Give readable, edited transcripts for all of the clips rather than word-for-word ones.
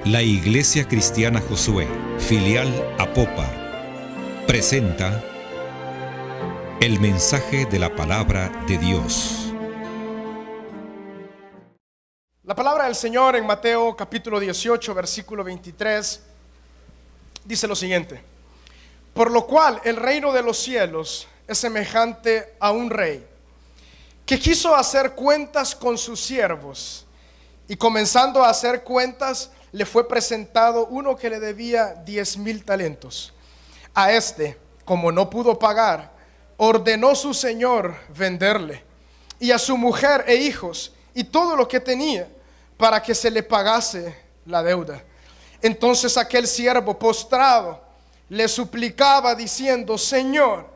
La Iglesia Cristiana Josué, filial Apopa, presenta el mensaje de la palabra de Dios. La palabra del Señor en Mateo capítulo 18, versículo 23, dice lo siguiente: por lo cual el reino de los cielos es semejante a un rey que quiso hacer cuentas con sus siervos, y comenzando a hacer cuentas, le fue presentado uno que le debía 10,000 talentos. A este, como no pudo pagar, ordenó su señor venderle, y a su mujer e hijos, y todo lo que tenía, para que se le pagase la deuda. Entonces aquel siervo postrado le suplicaba diciendo: Señor,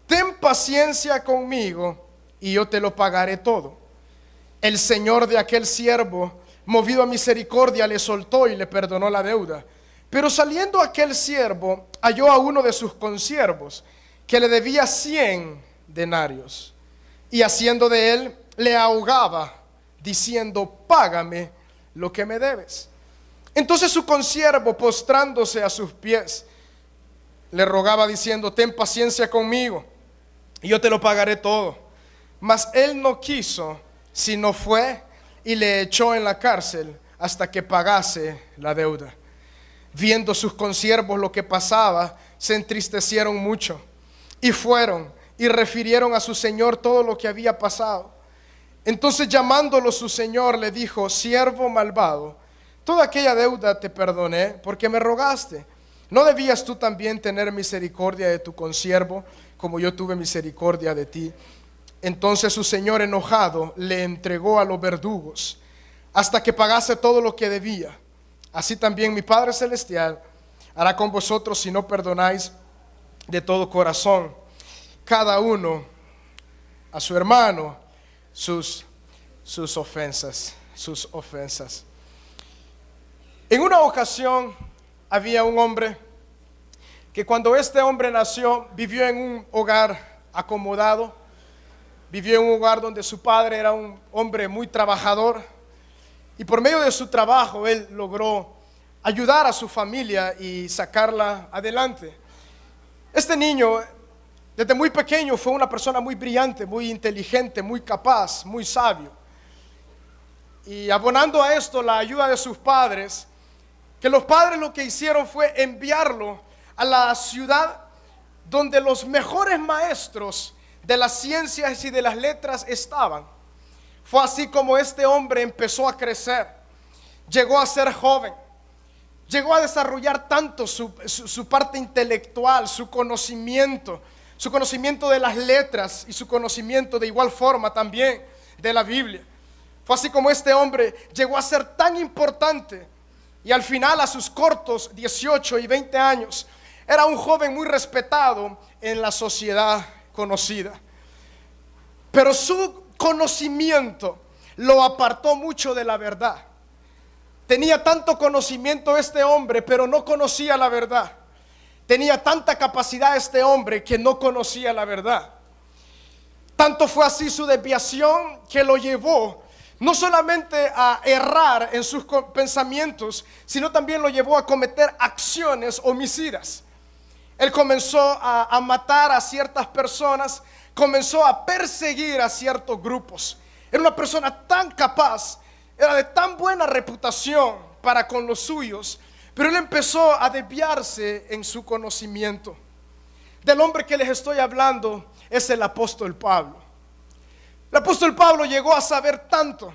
ten paciencia conmigo, y yo te lo pagaré todo. El señor de aquel siervo, movido a misericordia, le soltó y le perdonó la deuda. Pero saliendo aquel siervo, halló a uno de sus consiervos que le debía 100 denarios, y haciendo de él, le ahogaba, diciendo: págame lo que me debes. Entonces su consiervo, postrándose a sus pies, le rogaba diciendo: ten paciencia conmigo, y yo te lo pagaré todo. Mas él no quiso, sino fue y le echó en la cárcel hasta que pagase la deuda. Viendo sus consiervos lo que pasaba, se entristecieron mucho, y fueron y refirieron a su señor todo lo que había pasado. Entonces, llamándolo su señor, le dijo: siervo malvado, toda aquella deuda te perdoné porque me rogaste. ¿No debías tú también tener misericordia de tu consiervo, como yo tuve misericordia de ti? Entonces su señor, enojado, le entregó a los verdugos hasta que pagase todo lo que debía. Así también mi Padre Celestial hará con vosotros si no perdonáis de todo corazón cada uno a su hermano sus ofensas. En una ocasión había un hombre que, cuando este hombre nació, vivió en un hogar acomodado. Vivió en un hogar donde su padre era un hombre muy trabajador, y por medio de su trabajo él logró ayudar a su familia y sacarla adelante. Este niño, desde muy pequeño, fue una persona muy brillante, muy inteligente, muy capaz, muy sabio. Y abonando a esto la ayuda de sus padres, que los padres lo que hicieron fue enviarlo a la ciudad donde los mejores maestros de las ciencias y de las letras estaban. Fue así como este hombre empezó a crecer. Llegó a ser joven, llegó a desarrollar tanto su parte intelectual, su conocimiento de las letras, y su conocimiento de igual forma también de la Biblia. Fue así como este hombre llegó a ser tan importante, y al final, a sus cortos 18 y 20 años, era un joven muy respetado en la sociedad conocida. Pero su conocimiento lo apartó mucho de la verdad. Tenía tanto conocimiento este hombre, pero no conocía la verdad. Tenía tanta capacidad este hombre que no conocía la verdad. Tanto fue así su desviación que lo llevó no solamente a errar en sus pensamientos, sino también lo llevó a cometer acciones homicidas. Él comenzó a matar a ciertas personas, comenzó a perseguir a ciertos grupos. Era una persona tan capaz, era de tan buena reputación para con los suyos, pero él empezó a desviarse en su conocimiento. Del hombre que les estoy hablando es el apóstol Pablo. El apóstol Pablo llegó a saber tanto,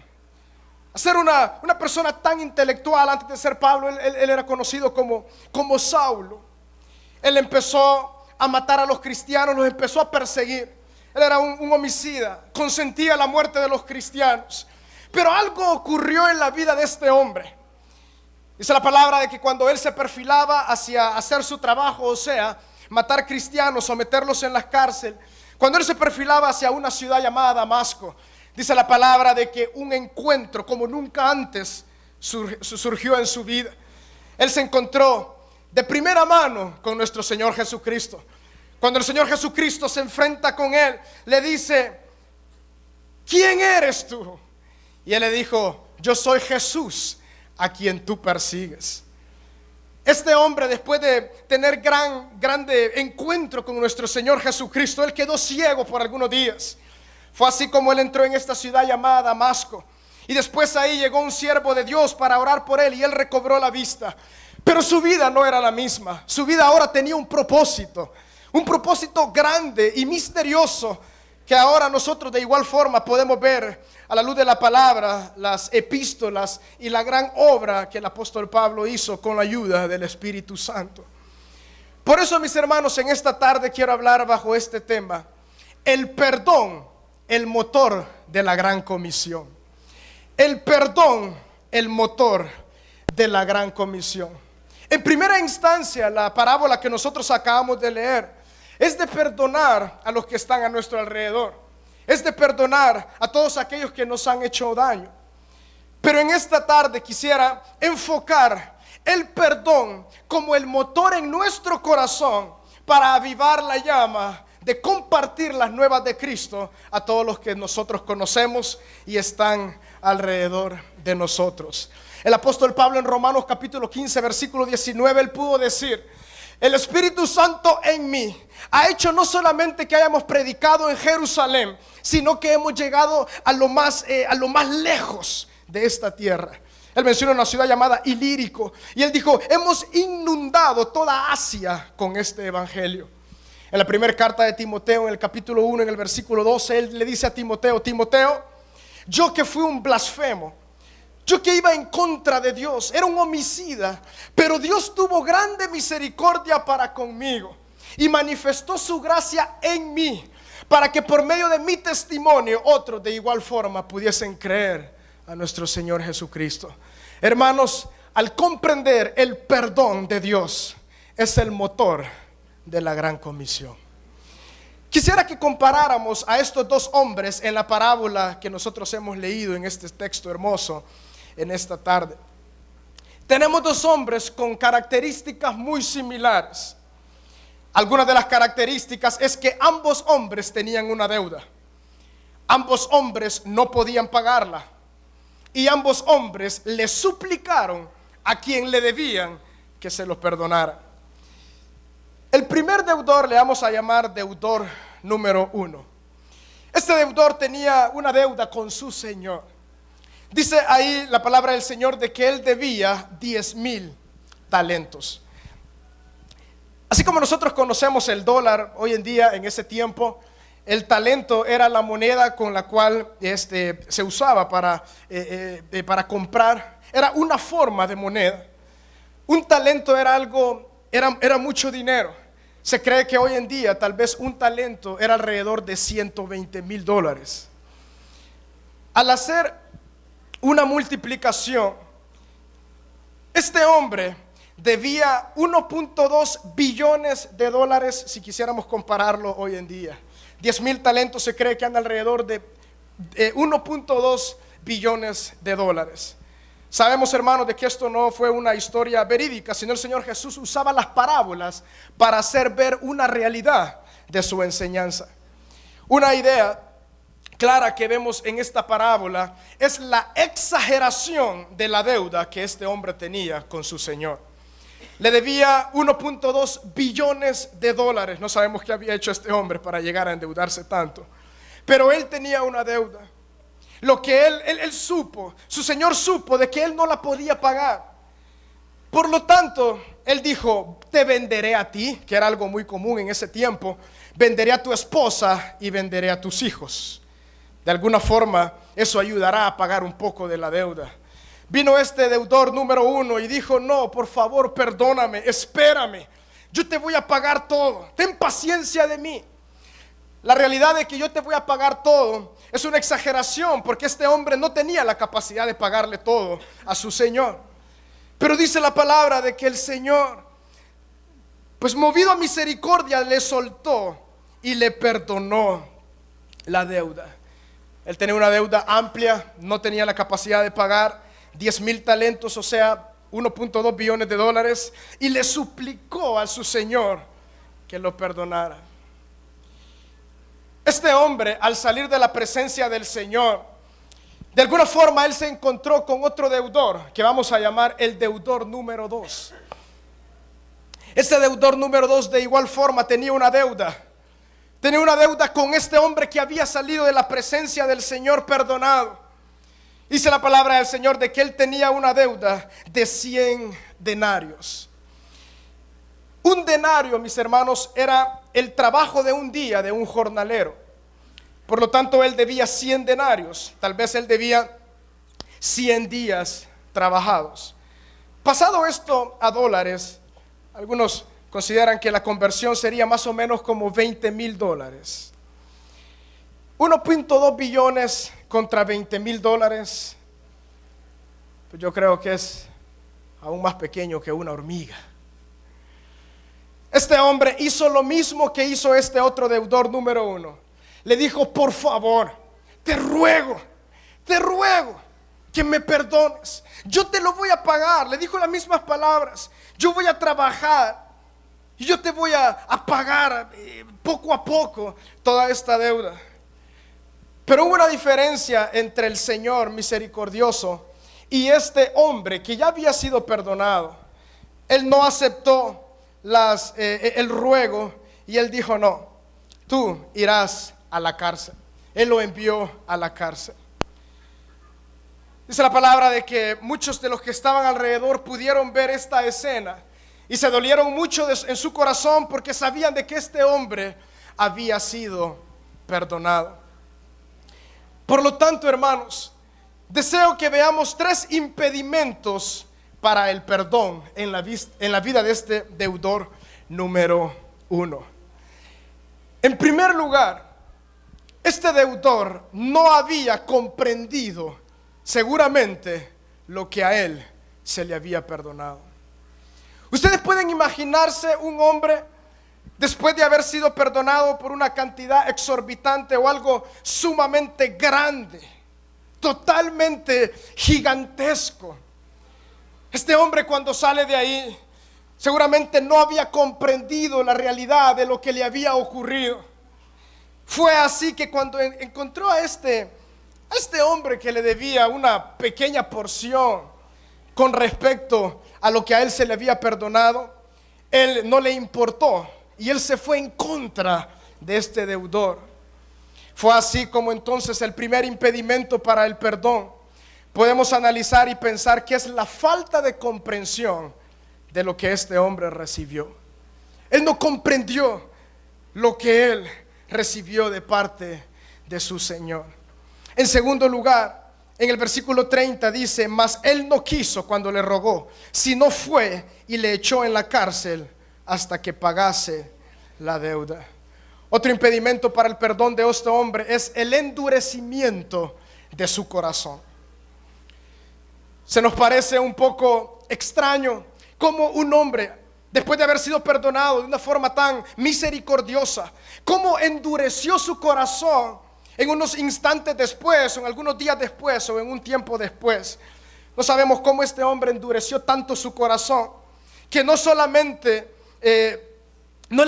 a ser una persona tan intelectual. Antes de ser Pablo, él era conocido como Saulo. Él empezó a matar a los cristianos, los empezó a perseguir. Él era un homicida, consentía la muerte de los cristianos. Pero algo ocurrió en la vida de este hombre. Dice la palabra de que cuando él se perfilaba hacia hacer su trabajo, o sea, matar cristianos, someterlos en la cárcel, cuando él se perfilaba hacia una ciudad llamada Damasco, dice la palabra de que un encuentro como nunca antes surgió en su vida. Él se encontró de primera mano con nuestro Señor Jesucristo. Cuando el Señor Jesucristo se enfrenta con él, le dice: ¿quién eres tú? Y él le dijo: yo soy Jesús, a quien tú persigues. Este hombre, después de tener grande encuentro con nuestro Señor Jesucristo, él quedó ciego por algunos días. Fue así como él entró en esta ciudad llamada Damasco. Y después ahí llegó un siervo de Dios para orar por él y él recobró la vista. Pero su vida no era la misma. Su vida ahora tenía un propósito grande y misterioso, que ahora nosotros de igual forma podemos ver a la luz de la palabra, las epístolas y la gran obra que el apóstol Pablo hizo con la ayuda del Espíritu Santo. Por eso, mis hermanos, en esta tarde quiero hablar bajo este tema: el perdón, el motor de la gran comisión. El perdón, el motor de la gran comisión. En primera instancia, la parábola que nosotros acabamos de leer es de perdonar a los que están a nuestro alrededor. Es de perdonar a todos aquellos que nos han hecho daño. Pero en esta tarde quisiera enfocar el perdón como el motor en nuestro corazón para avivar la llama de compartir las nuevas de Cristo a todos los que nosotros conocemos y están alrededor de nosotros. El apóstol Pablo en Romanos capítulo 15 versículo 19, él pudo decir: el Espíritu Santo en mí ha hecho no solamente que hayamos predicado en Jerusalén, sino que hemos llegado a lo más lejos de esta tierra. Él menciona una ciudad llamada Ilírico y él dijo: hemos inundado toda Asia con este evangelio. En la primera carta de Timoteo, en el capítulo 1, en el versículo 12, él le dice a Timoteo: Timoteo, yo que fui un blasfemo, yo que iba en contra de Dios, era un homicida, pero Dios tuvo grande misericordia para conmigo y manifestó su gracia en mí, para que por medio de mi testimonio otros de igual forma pudiesen creer a nuestro Señor Jesucristo. Hermanos, al comprender el perdón de Dios, es el motor de la gran comisión. Quisiera que comparáramos a estos dos hombres en la parábola que nosotros hemos leído en este texto hermoso en esta tarde. Tenemos dos hombres con características muy similares. Algunas de las características es que ambos hombres tenían una deuda. Ambos hombres no podían pagarla. Y ambos hombres le suplicaron a quien le debían que se los perdonara. El primer deudor le vamos a llamar deudor número 1. Este deudor tenía una deuda con su Señor. Dice ahí la palabra del Señor de que él debía 10,000 talentos. Así como nosotros conocemos el dólar hoy en día, en ese tiempo, el talento era la moneda con la cual se usaba para comprar. Era una forma de moneda. Un talento era mucho dinero. Se cree que hoy en día tal vez un talento era alrededor de $120,000. Al hacer una multiplicación, este hombre debía 1.2 billones de dólares si quisiéramos compararlo hoy en día. 10,000 talentos se cree que anda alrededor de 1.2 billones de dólares. Sabemos, hermanos, de que esto no fue una historia verídica, sino el Señor Jesús usaba las parábolas para hacer ver una realidad de su enseñanza. Una idea clara que vemos en esta parábola es la exageración de la deuda que este hombre tenía con su Señor. Le debía 1.2 billones de dólares. No sabemos qué había hecho este hombre para llegar a endeudarse tanto, pero él tenía una deuda. Lo que él supo, su Señor supo de que él no la podía pagar. Por lo tanto, él dijo: te venderé a ti, que era algo muy común en ese tiempo. Venderé a tu esposa y venderé a tus hijos. De alguna forma, eso ayudará a pagar un poco de la deuda. Vino este deudor número 1 y dijo: no, por favor, perdóname, espérame, yo te voy a pagar todo, ten paciencia de mí. La realidad de que yo te voy a pagar todo es una exageración, porque este hombre no tenía la capacidad de pagarle todo a su Señor. Pero dice la palabra de que el Señor, pues movido a misericordia, le soltó y le perdonó la deuda. Él tenía una deuda amplia, no tenía la capacidad de pagar 10,000 talentos, o sea, 1.2 billones de dólares, y le suplicó a su Señor que lo perdonara. Este hombre, al salir de la presencia del Señor, De alguna forma él se encontró con otro deudor que vamos a llamar el deudor número 2. Este deudor número 2 de igual forma tenía una deuda. Tenía una deuda con este hombre que había salido de la presencia del Señor perdonado. Dice la palabra del Señor de que él tenía una deuda de 100 denarios. Un denario, mis hermanos, era el trabajo de un día de un jornalero. Por lo tanto, él debía 100 denarios. Tal vez él debía 100 días trabajados. Pasado esto a dólares, algunos consideran que la conversión sería más o menos como $20,000. 1.2 billones contra $20,000. Pues yo creo que es aún más pequeño que una hormiga. Este hombre hizo lo mismo que hizo este otro deudor número 1. Le dijo: por favor, te ruego que me perdones. Yo te lo voy a pagar. Le dijo las mismas palabras: yo voy a trabajar y yo te voy a pagar poco a poco toda esta deuda. Pero hubo una diferencia entre el Señor misericordioso y este hombre que ya había sido perdonado. Él no aceptó el ruego y él dijo: no, tú irás a la cárcel. Él lo envió a la cárcel. Dice la palabra de que muchos de los que estaban alrededor pudieron ver esta escena y se dolieron mucho en su corazón porque sabían de que este hombre había sido perdonado. Por lo tanto, hermanos, deseo que veamos 3 impedimentos para el perdón en la vida de este deudor número 1. En primer lugar, este deudor no había comprendido seguramente lo que a él se le había perdonado. Ustedes pueden imaginarse un hombre después de haber sido perdonado por una cantidad exorbitante o algo sumamente grande, totalmente gigantesco. Este hombre, cuando sale de ahí, seguramente no había comprendido la realidad de lo que le había ocurrido. Fue así que cuando encontró a este hombre que le debía una pequeña porción con respecto a lo que a él se le había perdonado, él no le importó y él se fue en contra de este deudor. Fue así como entonces el primer impedimento para el perdón podemos analizar y pensar que es la falta de comprensión de lo que este hombre recibió. Él no comprendió lo que él recibió de parte de su Señor. En segundo lugar, en el versículo 30 dice: mas él no quiso cuando le rogó, sino fue y le echó en la cárcel hasta que pagase la deuda. Otro impedimento para el perdón de este hombre es el endurecimiento de su corazón. Se nos parece un poco extraño cómo un hombre, después de haber sido perdonado de una forma tan misericordiosa, cómo endureció su corazón en unos instantes después, o en algunos días después, o en un tiempo después. No sabemos cómo este hombre endureció tanto su corazón, que no solamente no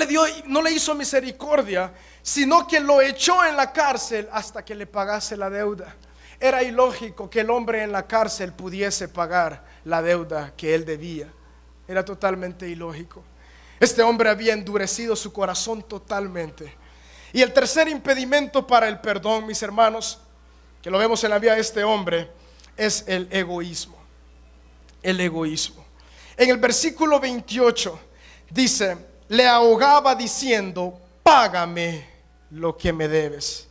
le hizo misericordia, sino que lo echó en la cárcel hasta que le pagase la deuda. Era ilógico que el hombre en la cárcel pudiese pagar la deuda que él debía. Era totalmente ilógico. Este hombre había endurecido su corazón totalmente. Y el tercer impedimento para el perdón, mis hermanos, que lo vemos en la vida de este hombre, es el egoísmo. El egoísmo. En el versículo 28 dice: le ahogaba diciendo: págame lo que me debes.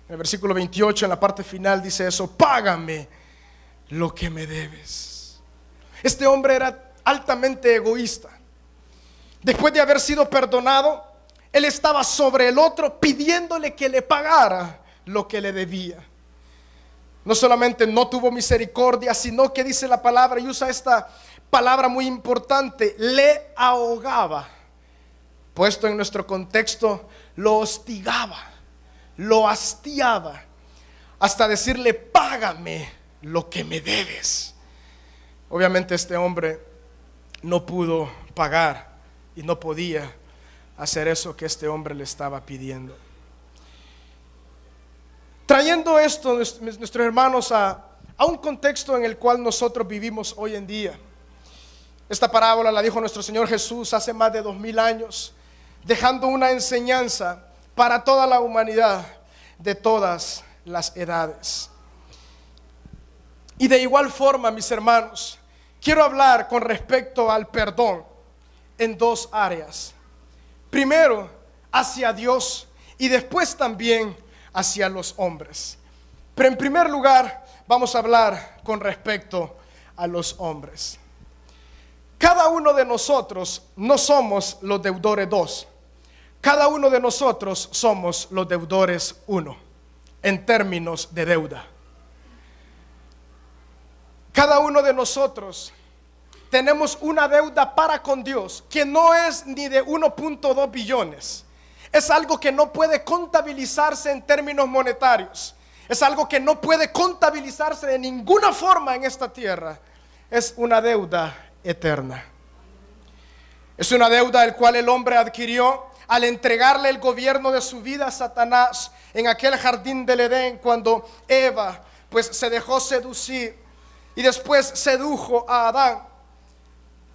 En el versículo 28, en la parte final, dice eso: págame lo que me debes. Este hombre era altamente egoísta. Después de haber sido perdonado, él estaba sobre el otro pidiéndole que le pagara lo que le debía. No solamente no tuvo misericordia, sino que dice la palabra, y usa esta palabra muy importante: le ahogaba. Puesto en nuestro contexto, lo hostigaba, lo hastiaba, hasta decirle: págame lo que me debes. Obviamente este hombre no pudo pagar y no podía hacer eso que este hombre le estaba pidiendo. Trayendo esto, nuestros hermanos, a un contexto en el cual nosotros vivimos hoy en día. Esta parábola la dijo nuestro Señor Jesús hace más de 2000 años, dejando una enseñanza para toda la humanidad de todas las edades. Y de igual forma, mis hermanos, quiero hablar con respecto al perdón en dos áreas. Primero, hacia Dios y después también hacia los hombres. Pero en primer lugar, vamos a hablar con respecto a los hombres. Cada uno de nosotros no somos los deudores dos. Cada uno de nosotros somos los deudores uno, en términos de deuda. Cada uno de nosotros tenemos una deuda para con Dios que no es ni de 1.2 billones. Es algo que no puede contabilizarse en términos monetarios. Es algo que no puede contabilizarse de ninguna forma en esta tierra. Es una deuda eterna. Es una deuda el cual el hombre adquirió al entregarle el gobierno de su vida a Satanás en aquel jardín del Edén, cuando Eva pues se dejó seducir y después sedujo a Adán.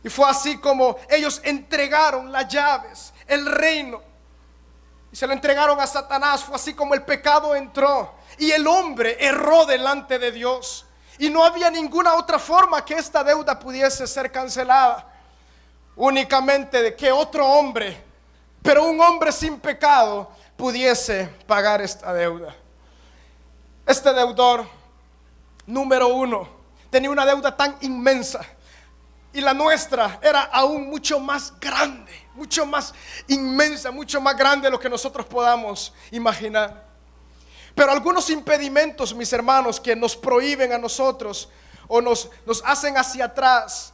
Y fue así como ellos entregaron las llaves, el reino, y se lo entregaron a Satanás. Fue así como el pecado entró y el hombre erró delante de Dios. Y no había ninguna otra forma que esta deuda pudiese ser cancelada, únicamente de que otro hombre, pero un hombre sin pecado, pudiese pagar esta deuda. Este deudor número uno tenía una deuda tan inmensa, y la nuestra era aún mucho más grande, mucho más inmensa, mucho más grande de lo que nosotros podamos imaginar. Pero algunos impedimentos, mis hermanos, que nos prohíben a nosotros o nos hacen hacia atrás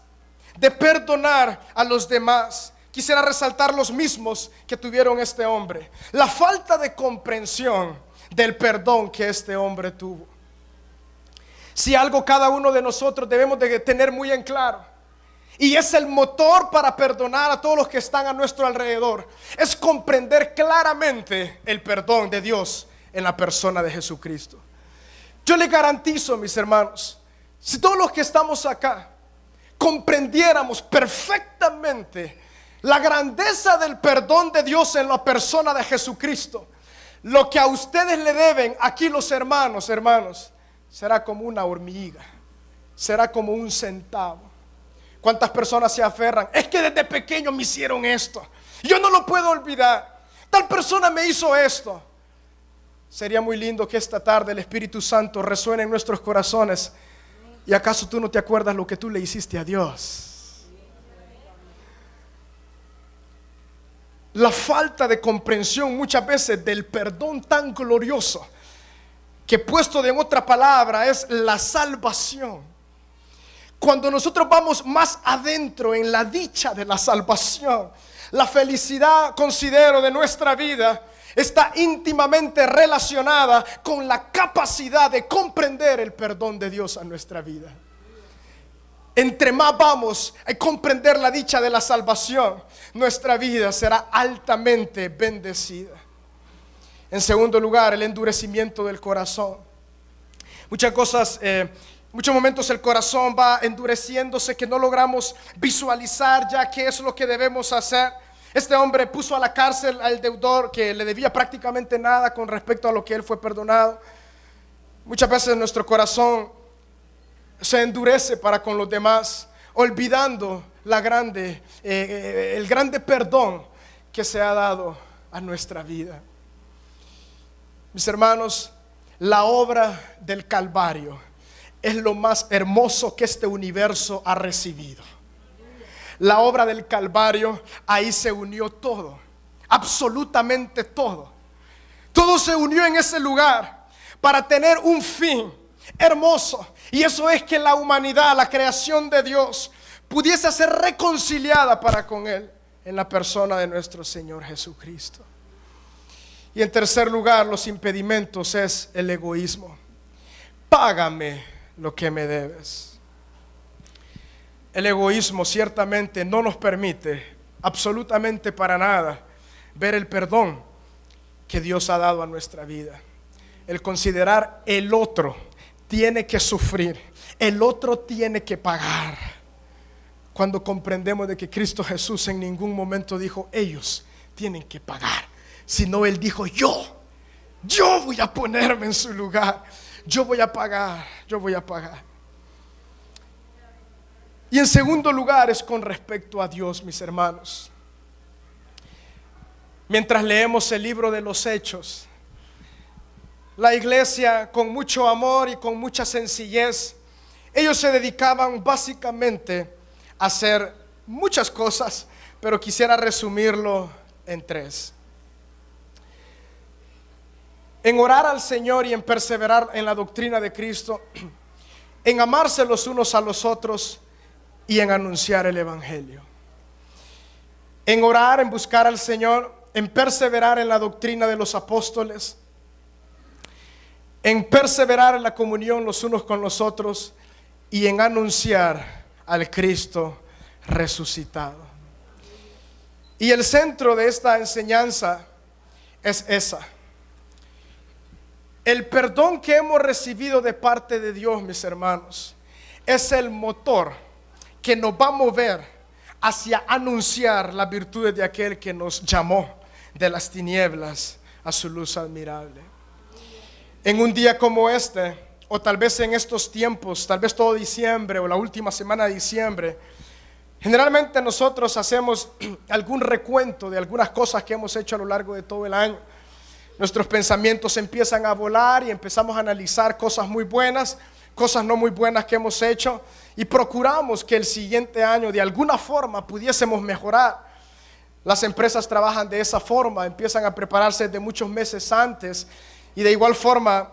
de perdonar a los demás, quisiera resaltar los mismos que tuvieron este hombre. La falta de comprensión del perdón que este hombre tuvo. Si algo cada uno de nosotros debemos de tener muy en claro, y es el motor para perdonar a todos los que están a nuestro alrededor, es comprender claramente el perdón de Dios en la persona de Jesucristo. Yo le garantizo, mis hermanos, si todos los que estamos acá comprendiéramos perfectamente la grandeza del perdón de Dios en la persona de Jesucristo, lo que a ustedes le deben aquí los hermanos, será como una hormiga, será como un centavo. ¿Cuántas personas se aferran? Es que desde pequeño me hicieron esto, yo no lo puedo olvidar. Tal persona me hizo esto. Sería muy lindo que esta tarde el Espíritu Santo resuene en nuestros corazones. ¿Y acaso tú no te acuerdas lo que tú le hiciste a Dios? La falta de comprensión muchas veces del perdón tan glorioso, que puesto de en otra palabra es la salvación. Cuando nosotros vamos más adentro en la dicha de la salvación, la felicidad, considero, de nuestra vida está íntimamente relacionada con la capacidad de comprender el perdón de Dios a nuestra vida. Entre más vamos a comprender la dicha de la salvación, nuestra vida será altamente bendecida. En segundo lugar, el endurecimiento del corazón. Muchos momentos el corazón va endureciéndose, que no logramos visualizar ya qué es lo que debemos hacer. Este hombre puso a la cárcel al deudor que le debía prácticamente nada con respecto a lo que él fue perdonado. Muchas veces nuestro corazón se endurece para con los demás, olvidando el grande perdón que se ha dado a nuestra vida. Mis hermanos, la obra del Calvario es lo más hermoso que este universo ha recibido. La obra del Calvario, ahí se unió todo, absolutamente todo. Todo se unió en ese lugar para tener un fin hermoso. Y eso es que la humanidad, la creación de Dios, pudiese ser reconciliada para con Él en la persona de nuestro Señor Jesucristo. Y en tercer lugar, los impedimentos es el egoísmo. Págame lo que me debes. El egoísmo ciertamente no nos permite absolutamente para nada ver el perdón que Dios ha dado a nuestra vida. el considerar el otro tiene que sufrir, el otro tiene que pagar. Cuando comprendemos de que Cristo Jesús en ningún momento dijo ellos tienen que pagar, sino Él dijo yo voy a ponerme en su lugar, yo voy a pagar. Y en segundo lugar es con respecto a Dios, mis hermanos. Mientras leemos el libro de los Hechos, la iglesia con mucho amor y con mucha sencillez, ellos se dedicaban básicamente a hacer muchas cosas, pero quisiera resumirlo en 3. En orar al Señor y en perseverar en la doctrina de Cristo, en amarse los unos a los otros y en anunciar el Evangelio. En orar, en buscar al Señor, en perseverar en la doctrina de los apóstoles, en perseverar en la comunión los unos con los otros y en anunciar al Cristo resucitado. Y el centro de esta enseñanza es esa. El perdón que hemos recibido de parte de Dios, mis hermanos, es el motor que nos va a mover hacia anunciar las virtudes de aquel que nos llamó de las tinieblas a su luz admirable. En un día como este, o tal vez en estos tiempos, tal vez todo diciembre o la última semana de diciembre, generalmente nosotros hacemos algún recuento de algunas cosas que hemos hecho a lo largo de todo el año. Nuestros pensamientos empiezan a volar y empezamos a analizar cosas muy buenas, cosas no muy buenas que hemos hecho, y procuramos que el siguiente año de alguna forma pudiésemos mejorar. Las empresas trabajan de esa forma, empiezan a prepararse de muchos meses antes, y de igual forma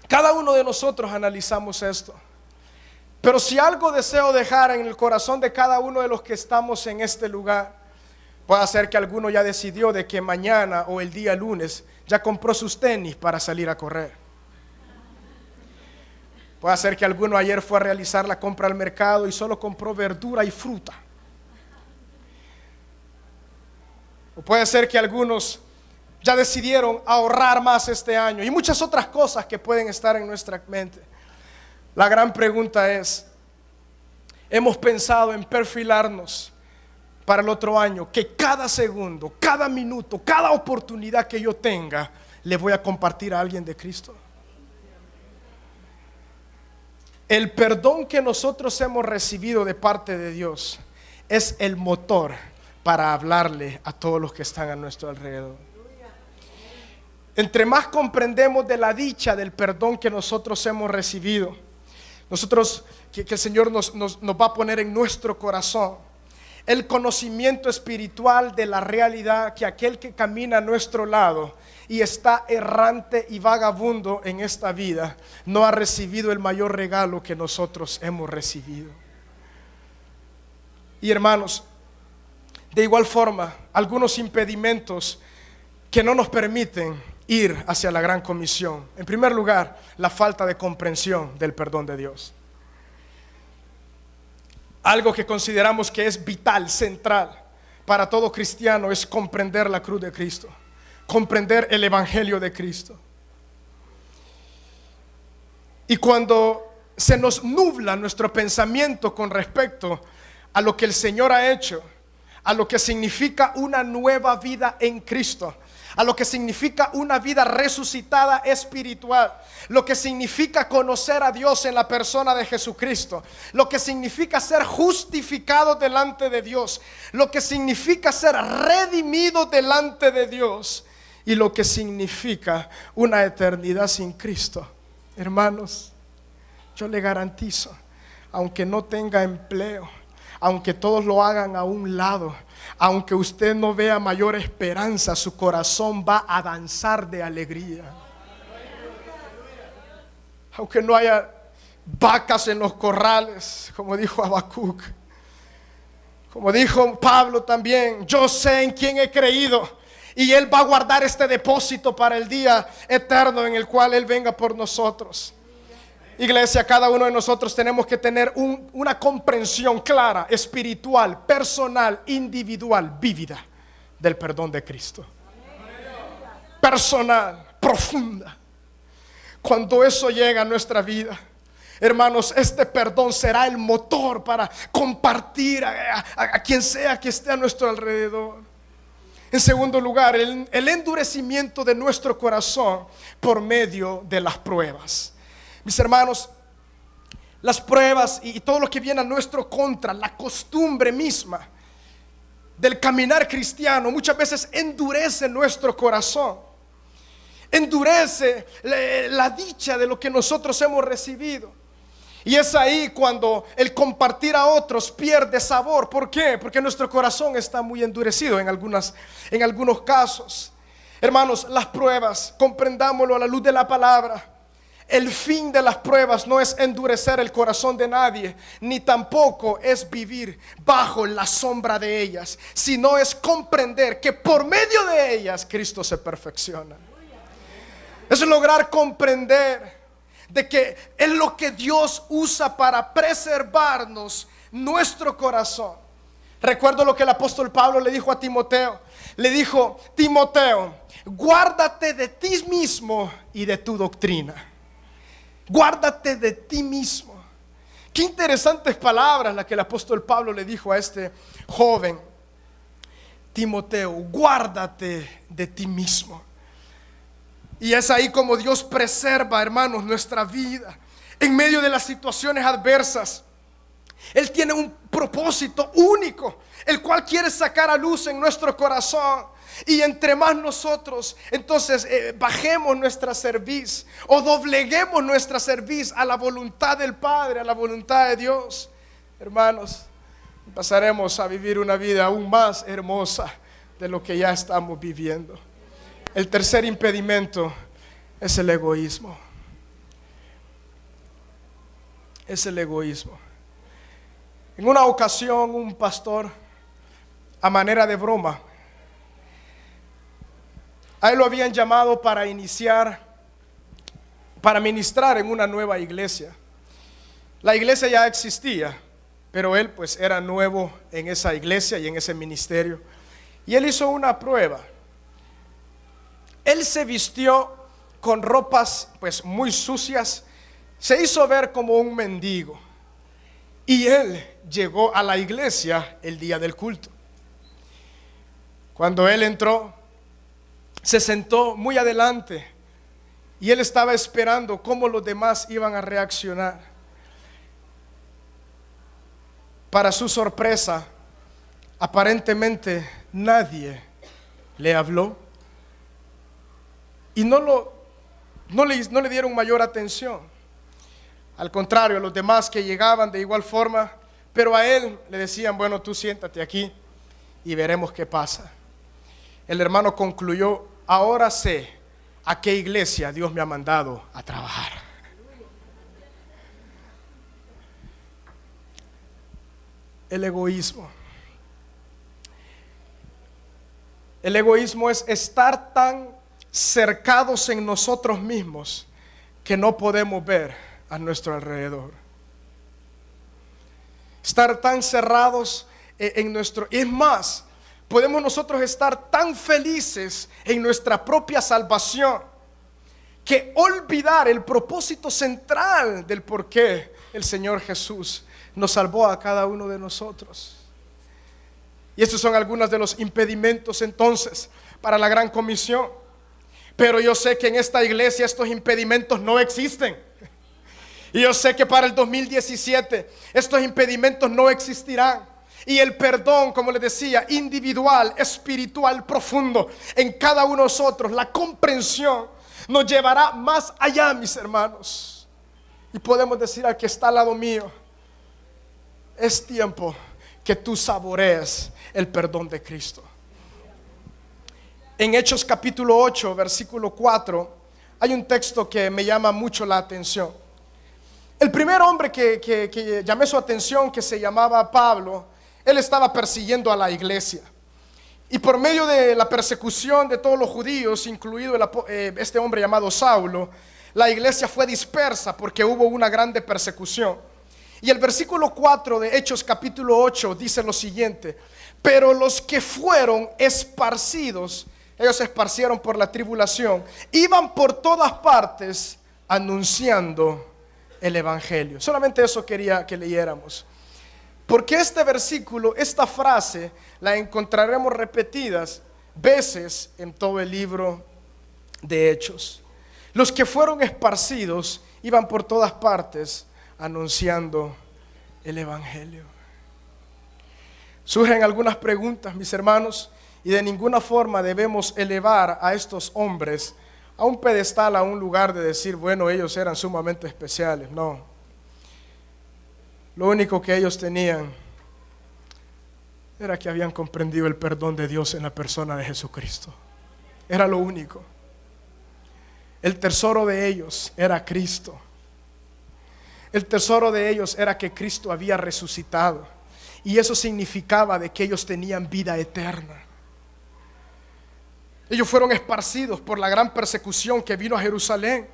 cada uno de nosotros analizamos esto. Pero si algo deseo dejar en el corazón de cada uno de los que estamos en este lugar, puede ser que alguno ya decidió de que mañana o el día lunes ya compró sus tenis para salir a correr. Puede ser que alguno ayer fue a realizar la compra al mercado y solo compró verdura y fruta. O puede ser que algunos ya decidieron ahorrar más este año y muchas otras cosas que pueden estar en nuestra mente. La gran pregunta es, ¿hemos pensado en perfilarnos para el otro año? Que cada segundo, cada minuto, cada oportunidad que yo tenga, le voy a compartir a alguien de Cristo. El perdón que nosotros hemos recibido de parte de Dios es el motor para hablarle a todos los que están a nuestro alrededor. Entre más comprendemos de la dicha del perdón que nosotros hemos recibido, que el Señor nos va a poner en nuestro corazón el conocimiento espiritual de la realidad que aquel que camina a nuestro lado y está errante y vagabundo en esta vida no ha recibido el mayor regalo que nosotros hemos recibido. Y hermanos, de igual forma, algunos impedimentos que no nos permiten ir hacia la gran comisión. En primer lugar, la falta de comprensión del perdón de Dios. Algo que consideramos que es vital, central para todo cristiano es comprender la cruz de Cristo, comprender el evangelio de Cristo. Y cuando se nos nubla nuestro pensamiento con respecto a lo que el Señor ha hecho, a lo que significa una nueva vida en Cristo, a lo que significa una vida resucitada espiritual, lo que significa conocer a Dios en la persona de Jesucristo, lo que significa ser justificado delante de Dios, lo que significa ser redimido delante de Dios y lo que significa una eternidad sin Cristo. Hermanos, yo le garantizo, aunque no tenga empleo, aunque todos lo hagan a un lado, aunque usted no vea mayor esperanza, su corazón va a danzar de alegría. Aunque no haya vacas en los corrales, como dijo Habacuc, como dijo Pablo también, yo sé en quién he creído y Él va a guardar este depósito para el día eterno en el cual Él venga por nosotros. Iglesia, cada uno de nosotros tenemos que tener una comprensión clara, espiritual, personal, individual, vívida del perdón de Cristo. Personal, profunda. Cuando eso llega a nuestra vida, hermanos, este perdón será el motor para compartir a quien sea que esté a nuestro alrededor. En segundo lugar, el endurecimiento de nuestro corazón por medio de las pruebas. Mis hermanos, las pruebas y todo lo que viene a nuestro contra, la costumbre misma del caminar cristiano, muchas veces endurece nuestro corazón, endurece la dicha de lo que nosotros hemos recibido. Y es ahí cuando el compartir a otros pierde sabor. ¿Por qué? Porque nuestro corazón está muy endurecido en algunos casos. Hermanos, las pruebas, comprendámoslo a la luz de la palabra. El fin de las pruebas no es endurecer el corazón de nadie, ni tampoco es vivir bajo la sombra de ellas, sino es comprender que por medio de ellas Cristo se perfecciona. Es lograr comprender de que es lo que Dios usa para preservarnos nuestro corazón. Recuerdo lo que el apóstol Pablo le dijo a Timoteo. Le dijo: Timoteo, guárdate de ti mismo y de tu doctrina. Guárdate de ti mismo. Qué interesantes palabras las que el apóstol Pablo le dijo a este joven. Timoteo, guárdate de ti mismo. Y es ahí como Dios preserva, hermanos, nuestra vida en medio de las situaciones adversas. Él tiene un propósito único, el cual quiere sacar a luz en nuestro corazón. Y entre más nosotros, entonces, bajemos nuestra cerviz o dobleguemos nuestra cerviz a la voluntad del Padre, a la voluntad de Dios, hermanos, pasaremos a vivir una vida aún más hermosa de lo que ya estamos viviendo. El tercer impedimento es el egoísmo. Es el egoísmo. En una ocasión, un pastor, a manera de broma, a él lo habían llamado para ministrar en una nueva iglesia. La iglesia ya existía, pero él pues era nuevo en esa iglesia y en ese ministerio. Y él hizo una prueba. Él se vistió con ropas pues muy sucias, se hizo ver como un mendigo. Y él llegó a la iglesia el día del culto. Cuando él entró, se sentó muy adelante y él estaba esperando cómo los demás iban a reaccionar. Para su sorpresa, aparentemente nadie le habló y no le dieron mayor atención. Al contrario, los demás que llegaban de igual forma, pero a él le decían: bueno, tú siéntate aquí y veremos qué pasa. El hermano concluyó: ahora sé a qué iglesia Dios me ha mandado a trabajar. El egoísmo. El egoísmo es estar tan cercados en nosotros mismos que no podemos ver a nuestro alrededor. Estar tan cerrados en nuestro... Es más, podemos nosotros estar tan felices en nuestra propia salvación que olvidar el propósito central del por qué el Señor Jesús nos salvó a cada uno de nosotros. Y estos son algunos de los impedimentos entonces para la gran comisión. Pero yo sé que en esta iglesia estos impedimentos no existen. Y yo sé que para el 2017 estos impedimentos no existirán. Y el perdón, como les decía, individual, espiritual, profundo en cada uno de nosotros, la comprensión nos llevará más allá, mis hermanos. Y podemos decir al que está al lado mío: es tiempo que tú saborees el perdón de Cristo. En Hechos capítulo 8, versículo 4, hay un texto que me llama mucho la atención. El primer hombre que llamé su atención, que se llamaba Pablo, él estaba persiguiendo a la iglesia. Y por medio de la persecución de todos los judíos, incluido este hombre llamado Saulo, la iglesia fue dispersa porque hubo una grande persecución. Y el versículo 4 de Hechos capítulo 8 dice lo siguiente: pero los que fueron esparcidos ellos se esparcieron por la tribulación, iban por todas partes anunciando el evangelio. Solamente eso quería que leyéramos. Porque este versículo, esta frase, la encontraremos repetidas veces en todo el libro de Hechos. Los que fueron esparcidos iban por todas partes anunciando el evangelio. Surgen algunas preguntas, mis hermanos, y de ninguna forma debemos elevar a estos hombres a un pedestal, a un lugar de decir, bueno, ellos eran sumamente especiales. No. Lo único que ellos tenían era que habían comprendido el perdón de Dios en la persona de Jesucristo. Era lo único. El tesoro de ellos era Cristo. El tesoro de ellos era que Cristo había resucitado. Y eso significaba de que ellos tenían vida eterna. Ellos fueron esparcidos por la gran persecución que vino a Jerusalén.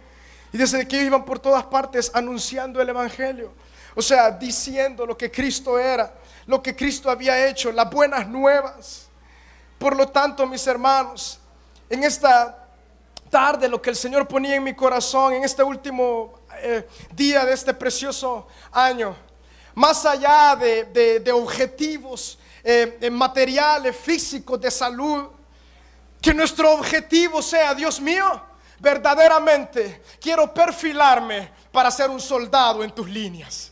Y desde que iban por todas partes anunciando el evangelio. O sea, diciendo lo que Cristo era, lo que Cristo había hecho, las buenas nuevas. Por lo tanto, mis hermanos, en esta tarde lo que el Señor ponía en mi corazón, en este último día de este precioso año, más allá de objetivos materiales, físicos, de salud, que nuestro objetivo sea, Dios mío, verdaderamente quiero perfilarme para ser un soldado en tus líneas.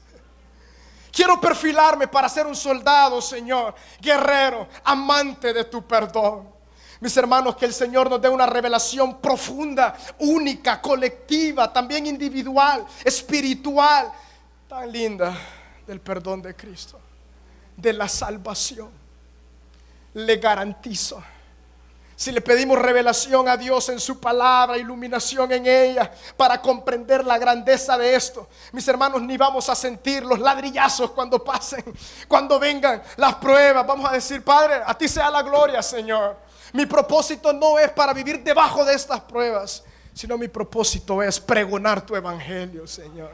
Quiero perfilarme para ser un soldado, Señor, guerrero, amante de tu perdón. Mis hermanos, que el Señor nos dé una revelación profunda, única, colectiva, también individual, espiritual, tan linda del perdón de Cristo, de la salvación. Le garantizo, si le pedimos revelación a Dios en su palabra, iluminación en ella, para comprender la grandeza de esto, mis hermanos, ni vamos a sentir los ladrillazos cuando pasen, cuando vengan las pruebas. Vamos a decir, Padre, a ti sea la gloria, Señor. Mi propósito no es para vivir debajo de estas pruebas, sino mi propósito es pregonar tu evangelio, Señor.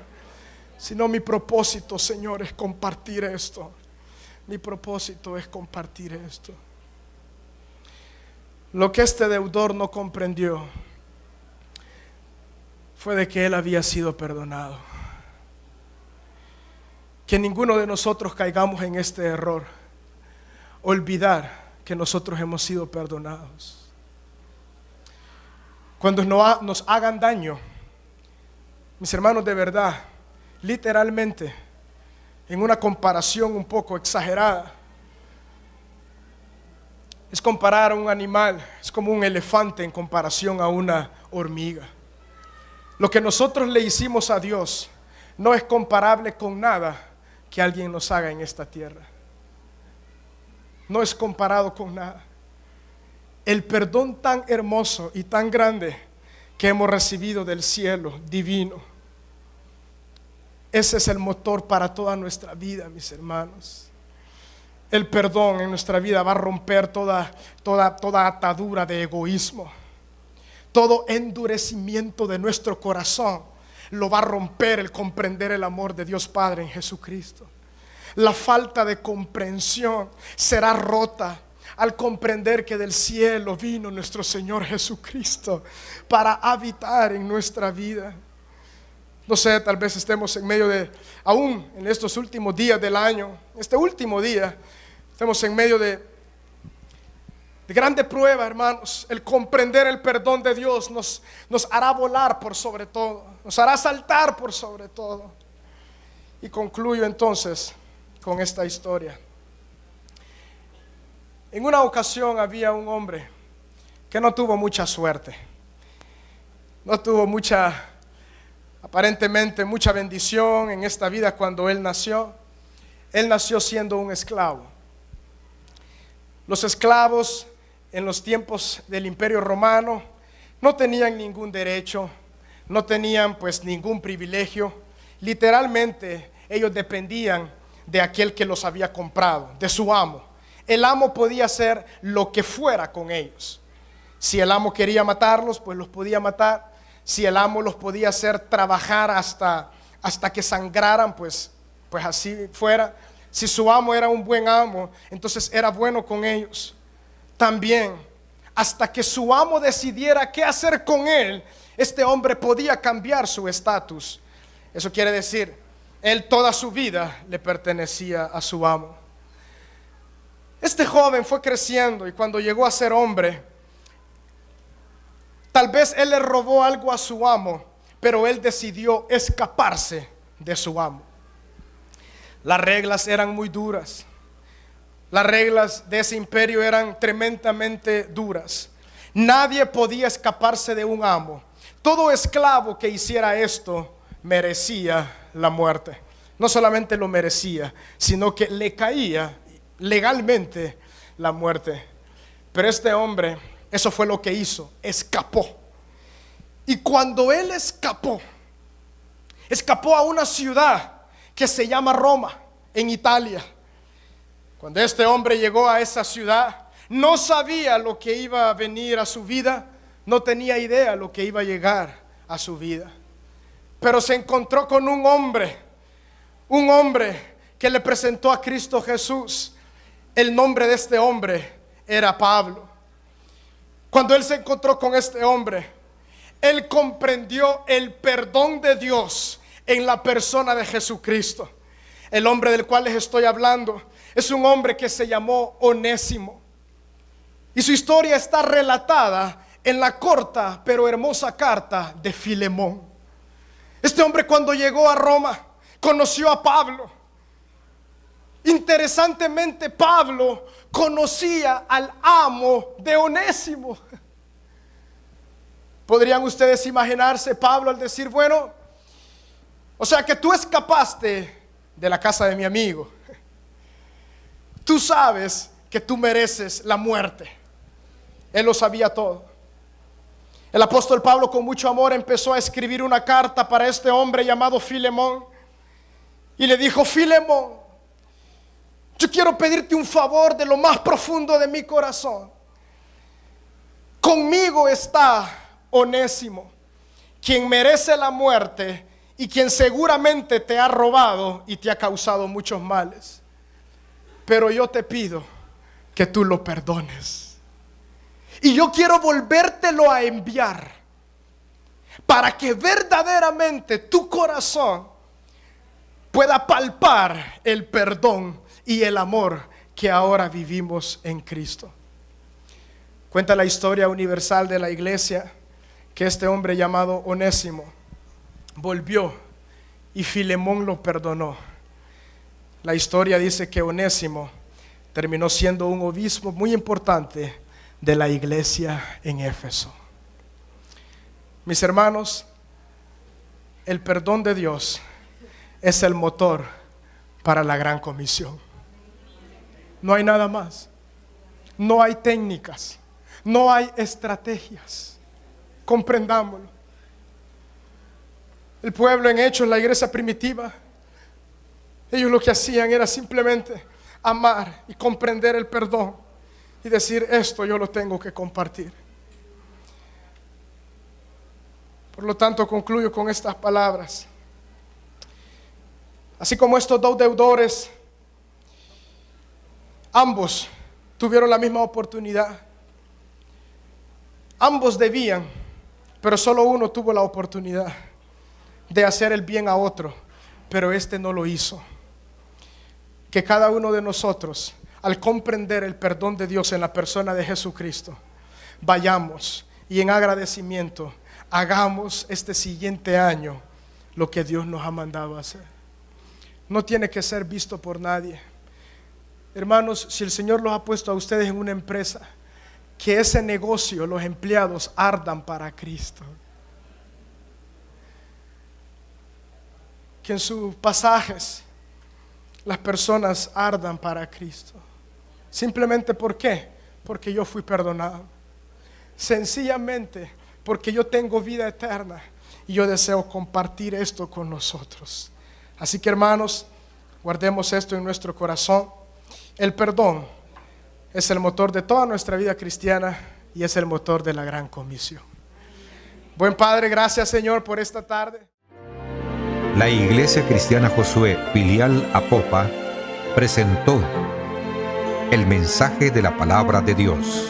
Sino mi propósito, Señor, es compartir esto. Mi propósito es compartir esto. Lo que este deudor no comprendió fue de que él había sido perdonado. Que ninguno de nosotros caigamos en este error, olvidar que nosotros hemos sido perdonados. Cuando nos hagan daño, mis hermanos, de verdad, literalmente, en una comparación un poco exagerada, es comparar a un animal, es como un elefante en comparación a una hormiga. Lo que nosotros le hicimos a Dios no es comparable con nada que alguien nos haga en esta tierra. No es comparado con nada. El perdón tan hermoso y tan grande que hemos recibido del cielo divino, ese es el motor para toda nuestra vida, mis hermanos. El perdón en nuestra vida va a romper toda atadura de egoísmo. Todo endurecimiento de nuestro corazón lo va a romper el comprender el amor de Dios Padre en Jesucristo. La falta de comprensión será rota al comprender que del cielo vino nuestro Señor Jesucristo para habitar en nuestra vida. No sé, tal vez estemos en medio de, aún en estos últimos días del año, este último día, estemos en medio de grande prueba, hermanos. El comprender el perdón de Dios nos hará volar por sobre todo, nos hará saltar por sobre todo. Y concluyo entonces con esta historia. En una ocasión había un hombre que no tuvo mucha suerte, no tuvo aparentemente mucha bendición en esta vida cuando él nació. Él nació siendo un esclavo. Los esclavos en los tiempos del Imperio Romano no tenían ningún derecho, no tenían pues ningún privilegio. Literalmente ellos dependían de aquel que los había comprado, de su amo. El amo podía hacer lo que fuera con ellos. Si el amo quería matarlos, pues los podía matar. Si el amo los podía hacer trabajar hasta que sangraran, pues así fuera. Si su amo era un buen amo, entonces era bueno con ellos. También hasta que su amo decidiera qué hacer con él, este hombre podía cambiar su estatus. Eso quiere decir, él toda su vida le pertenecía a su amo. Este joven fue creciendo y cuando llegó a ser hombre, tal vez él le robó algo a su amo, pero él decidió escaparse de su amo. Las reglas eran muy duras. Las reglas de ese imperio eran tremendamente duras. Nadie podía escaparse de un amo. Todo esclavo que hiciera esto merecía la muerte. No solamente lo merecía, sino que le caía legalmente la muerte. Pero este hombre, eso fue lo que hizo, escapó. Y cuando él escapó a una ciudad que se llama Roma, en Italia. Cuando este hombre llegó a esa ciudad, no sabía lo que iba a venir a su vida, no tenía idea lo que iba a llegar a su vida. Pero se encontró con un hombre que le presentó a Cristo Jesús. El nombre de este hombre era Pablo. Cuando él se encontró con este hombre, él comprendió el perdón de Dios en la persona de Jesucristo. El hombre del cual les estoy hablando es un hombre que se llamó Onésimo. Y su historia está relatada en la corta pero hermosa carta de Filemón. Este hombre, cuando llegó a Roma, conoció a Pablo. Interesantemente, Pablo conocía al amo de Onésimo. ¿Podrían ustedes imaginarse Pablo al decir, bueno, o sea que tú escapaste de la casa de mi amigo? Tú sabes que tú mereces la muerte. Él lo sabía todo. El apóstol Pablo, con mucho amor, empezó a escribir una carta para este hombre llamado Filemón. Y le dijo, Filemón, yo quiero pedirte un favor de lo más profundo de mi corazón. Conmigo está Onésimo, quien merece la muerte y quien seguramente te ha robado y te ha causado muchos males. Pero yo te pido que tú lo perdones. Y yo quiero volvértelo a enviar para que verdaderamente tu corazón pueda palpar el perdón y el amor que ahora vivimos en Cristo. Cuenta la historia universal de la iglesia que este hombre llamado Onésimo volvió y Filemón lo perdonó. La historia dice que Onésimo terminó siendo un obispo muy importante de la iglesia en Éfeso. Mis hermanos, el perdón de Dios es el motor para la gran comisión. No hay nada más. No hay técnicas. No hay estrategias. Comprendámoslo. El pueblo en Hechos, la iglesia primitiva, ellos lo que hacían era simplemente amar y comprender el perdón y decir, esto yo lo tengo que compartir. Por lo tanto, concluyo con estas palabras. Así como estos dos deudores, ambos tuvieron la misma oportunidad. Ambos debían, pero solo uno tuvo la oportunidad de hacer el bien a otro, pero este no lo hizo. Que cada uno de nosotros, al comprender el perdón de Dios en la persona de Jesucristo, vayamos y en agradecimiento hagamos este siguiente año lo que Dios nos ha mandado a hacer. No tiene que ser visto por nadie. Hermanos, si el Señor los ha puesto a ustedes en una empresa, que ese negocio, los empleados ardan para Cristo. Que en sus pasajes las personas ardan para Cristo. Simplemente, ¿por qué? Porque yo fui perdonado. Sencillamente porque yo tengo vida eterna y yo deseo compartir esto con nosotros. Así que, hermanos, guardemos esto en nuestro corazón. El perdón es el motor de toda nuestra vida cristiana y es el motor de la gran comisión. Buen Padre, gracias, Señor, por esta tarde. La Iglesia Cristiana Josué, filial Apopa, presentó el mensaje de la palabra de Dios.